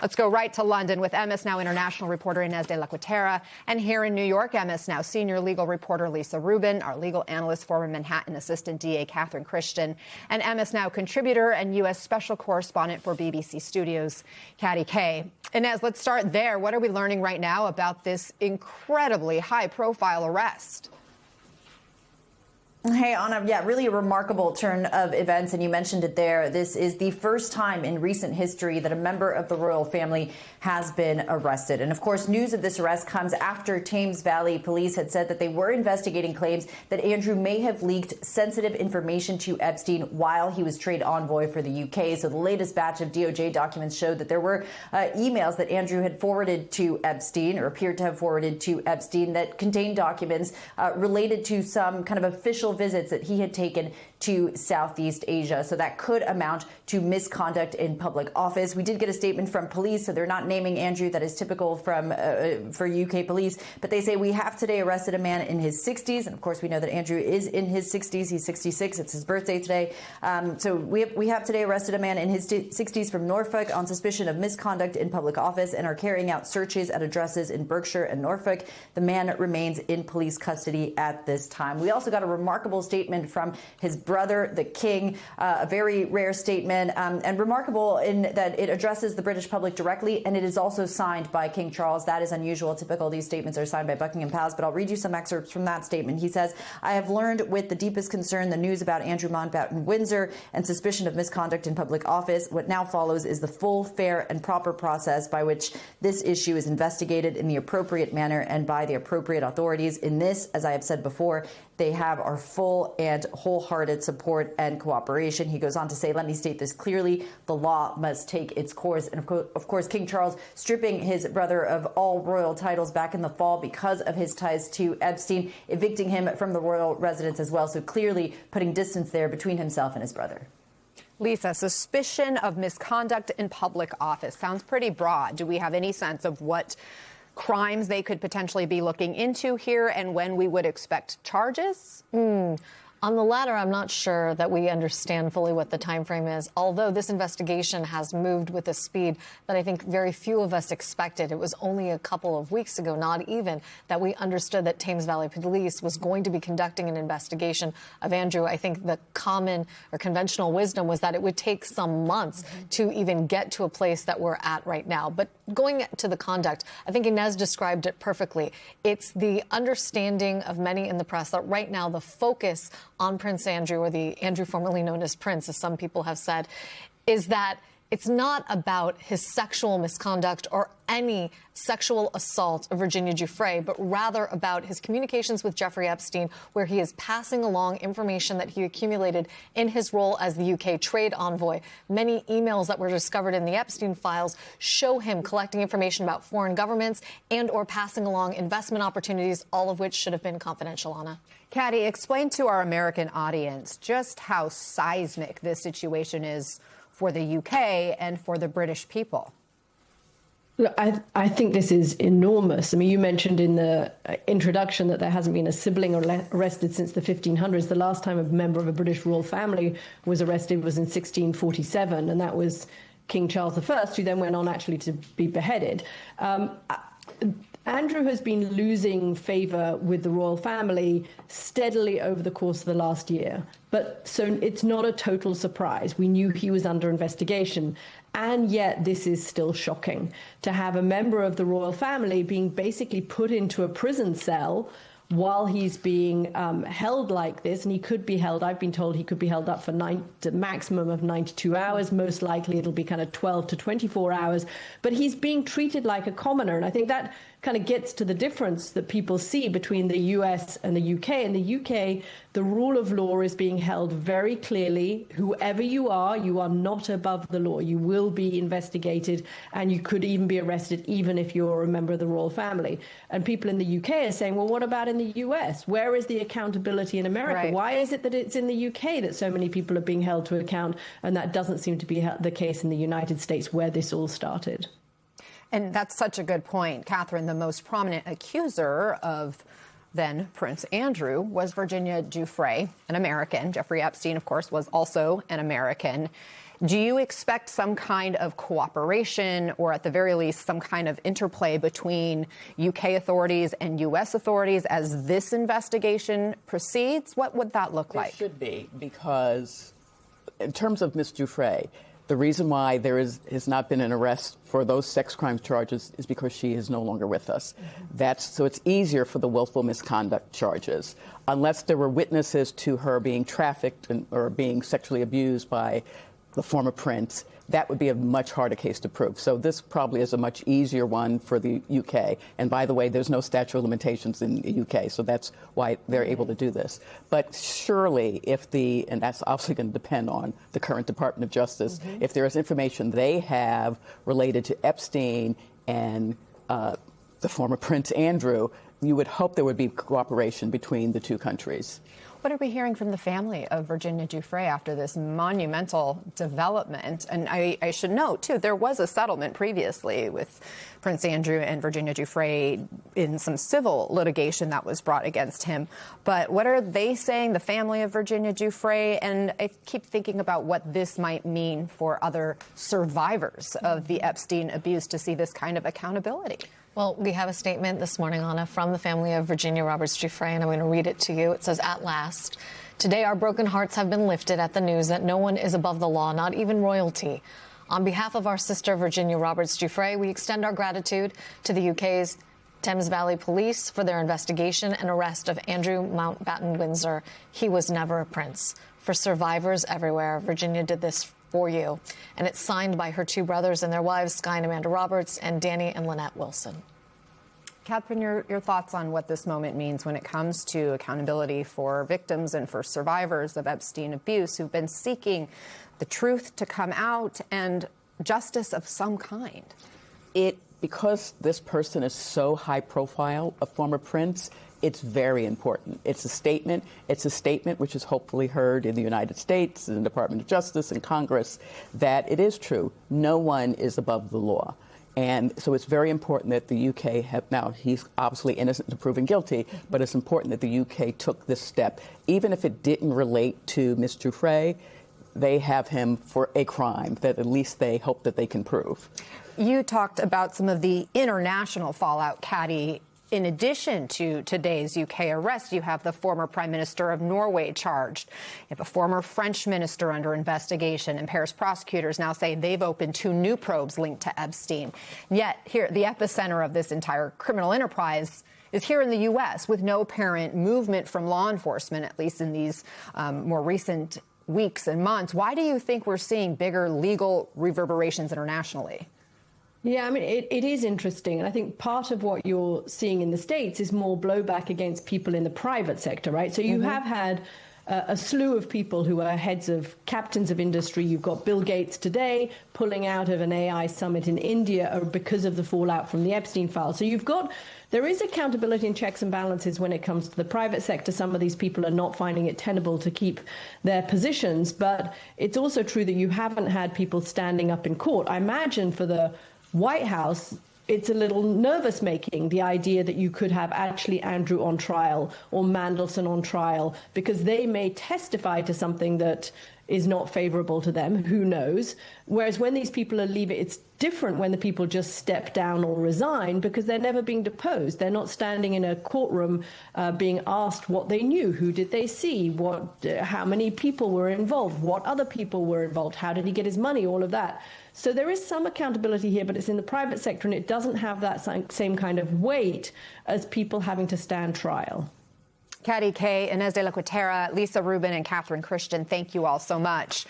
Let's go right to London with MS Now international reporter Inez de la Cuetara. And here in New York, MS Now senior legal reporter Lisa Rubin, our legal analyst, former Manhattan assistant DA Catherine Christian, and MS Now contributor and U.S. special correspondent for BBC Studios, Katty Kay. Inez, let's start there. What are we learning right now about this incredibly high-profile arrest? Hey, Anna, yeah, really a remarkable turn of events, and you mentioned it there. This is the first time in recent history that a member of the royal family has been arrested. And of course, news of this arrest comes after Thames Valley Police had said that they were investigating claims that Andrew may have leaked sensitive information to Epstein while he was trade envoy for the UK. So the latest batch of DOJ documents showed that there were emails that Andrew had forwarded to Epstein, or appeared to have forwarded to Epstein, that contained documents related to some kind of official visits that he had taken to Southeast Asia. So that could amount to misconduct in public office. We did get a statement from police, so they're not naming Andrew. That is typical from for UK police. But they say, we have today arrested a man in his 60s. And of course, we know that Andrew is in his 60s. He's 66. It's his birthday today. So we have today arrested a man in his 60s from Norfolk on suspicion of misconduct in public office and are carrying out searches at addresses in Berkshire and Norfolk. The man remains in police custody at this time. We also got a remarkable statement from his brother, the King, a very rare statement, and remarkable in that it addresses the British public directly, and it is also signed by King Charles. That is unusual. Typical, these statements are signed by Buckingham Palace, but I'll read you some excerpts from that statement. He says, "I have learned with the deepest concern the news about Andrew Mountbatten Windsor and suspicion of misconduct in public office. What now follows is the full, fair, and proper process by which this issue is investigated in the appropriate manner and by the appropriate authorities. In this, as I have said before, they have our full and wholehearted support and cooperation." He goes on to say, "Let me state this clearly. The law must take its course." And of course, King Charles stripping his brother of all royal titles back in the fall because of his ties to Epstein, evicting him from the royal residence as well. So clearly putting distance there between himself and his brother. Lisa, suspicion of misconduct in public office sounds pretty broad. Do we have any sense of what crimes they could potentially be looking into here and when we would expect charges? On the latter, I'm not sure that we understand fully what the time frame is, although this investigation has moved with a speed that I think very few of us expected. It was only a couple of weeks ago, not even, that we understood that Thames Valley Police was going to be conducting an investigation of Andrew. I think the common or conventional wisdom was that it would take some months to even get to a place that we're at right now. But going to the conduct, I think Inez described it perfectly. It's the understanding of many in the press that right now the focus on Prince Andrew, or the Andrew formerly known as Prince, as some people have said, is that it's not about his sexual misconduct or any sexual assault of Virginia Giuffre, but rather about his communications with Jeffrey Epstein, where he is passing along information that he accumulated in his role as the UK trade envoy. Many emails that were discovered in the Epstein files show him collecting information about foreign governments and or passing along investment opportunities, all of which should have been confidential, Anna. Katty, explain to our American audience just how seismic this situation is for the UK and for the British people. Look, I think this is enormous. I mean, you mentioned in the introduction that there hasn't been a sibling arrested since the 1500s. The last time a member of a British royal family was arrested was in 1647, and that was King Charles I, who then went on actually to be beheaded. Andrew has been losing favour with the royal family steadily over the course of the last year. But so it's not a total surprise. We knew he was under investigation. And yet this is still shocking to have a member of the royal family being basically put into a prison cell while he's being held like this. And he could be held, I've been told he could be held up for a maximum of 92 hours. Most likely it'll be kind of 12 to 24 hours. But he's being treated like a commoner. And I think that kind of gets to the difference that people see between the US and the UK. In the UK, the rule of law is being held very clearly. Whoever you are not above the law. You will be investigated, and you could even be arrested even if you're a member of the royal family. And people in the UK are saying, well, what about in the US? Where is the accountability in America? Right. Why is it that it's in the UK that so many people are being held to account, and that doesn't seem to be the case in the United States, where this all started? And that's such a good point, Catherine. The most prominent accuser of then Prince Andrew was Virginia Giuffre, an American. Jeffrey Epstein, of course, was also an American. Do you expect some kind of cooperation, or at the very least some kind of interplay between UK authorities and US authorities as this investigation proceeds? What would that look like? It should be, because in terms of Ms. Giuffre, the reason why there has not been an arrest for those sex crime charges is because she is no longer with us. So it's easier for the willful misconduct charges. Unless there were witnesses to her being trafficked or being sexually abused by the former prince, that would be a much harder case to prove. So this probably is a much easier one for the UK. And by the way, there's no statute of limitations in the UK, so that's why they're able to do this. But surely and that's obviously going to depend on the current Department of Justice, if there is information they have related to Epstein and the former Prince Andrew, you would hope there would be cooperation between the two countries. What are we hearing from the family of Virginia Giuffre after this monumental development? And I should note, too, there was a settlement previously with Prince Andrew and Virginia Giuffre in some civil litigation that was brought against him. But what are they saying, the family of Virginia Giuffre? And I keep thinking about what this might mean for other survivors of the Epstein abuse to see this kind of accountability. Well, we have a statement this morning, Anna, from the family of Virginia Roberts Giuffre, and I'm going to read it to you. It says, "At last, today our broken hearts have been lifted at the news that no one is above the law, not even royalty. On behalf of our sister, Virginia Roberts Giuffre, we extend our gratitude to the UK's Thames Valley Police for their investigation and arrest of Andrew Mountbatten Windsor. He was never a prince. For survivors everywhere, Virginia did this for you." And it's signed by her two brothers and their wives, Sky and Amanda Roberts, and Danny and Lynette Wilson. Catherine, your thoughts on what this moment means when it comes to accountability for victims and for survivors of Epstein abuse who've been seeking the truth to come out and justice of some kind? Because this person is so high profile, a former prince, it's very important. It's a statement. It's a statement which is hopefully heard in the United States, in the Department of Justice, and Congress, that it is true. No one is above the law. And so it's very important that the UK now he's obviously innocent until proven guilty, but it's important that the UK took this step. Even if it didn't relate to Ms. Giuffre, they have him for a crime that at least they hope that they can prove. You talked about some of the international fallout, Caddy. In addition to today's UK arrest, you have the former Prime Minister of Norway charged. You have a former French minister under investigation, and Paris prosecutors now say they've opened 2 new probes linked to Epstein. Yet here, the epicenter of this entire criminal enterprise is here in the U.S., with no apparent movement from law enforcement, at least in these more recent weeks and months. Why do you think we're seeing bigger legal reverberations internationally? Yeah, I mean, it is interesting. And I think part of what you're seeing in the States is more blowback against people in the private sector, right? So you have had a slew of people who are heads of captains of industry. You've got Bill Gates today pulling out of an AI summit in India because of the fallout from the Epstein files. So there is accountability and checks and balances when it comes to the private sector. Some of these people are not finding it tenable to keep their positions. But it's also true that you haven't had people standing up in court. I imagine for the White House, it's a little nervous-making, the idea that you could have actually Andrew on trial or Mandelson on trial, because they may testify to something that is not favorable to them. Who knows? Whereas when these people are leaving, it's different when the people just step down or resign, because they're never being deposed. They're not standing in a courtroom being asked what they knew, who did they see, how many people were involved, what other people were involved, how did he get his money, all of that. So there is some accountability here, but it's in the private sector, and it doesn't have that same kind of weight as people having to stand trial. Caddy Kay, Inez de la Cuetara, Lisa Rubin, and Catherine Christian, thank you all so much.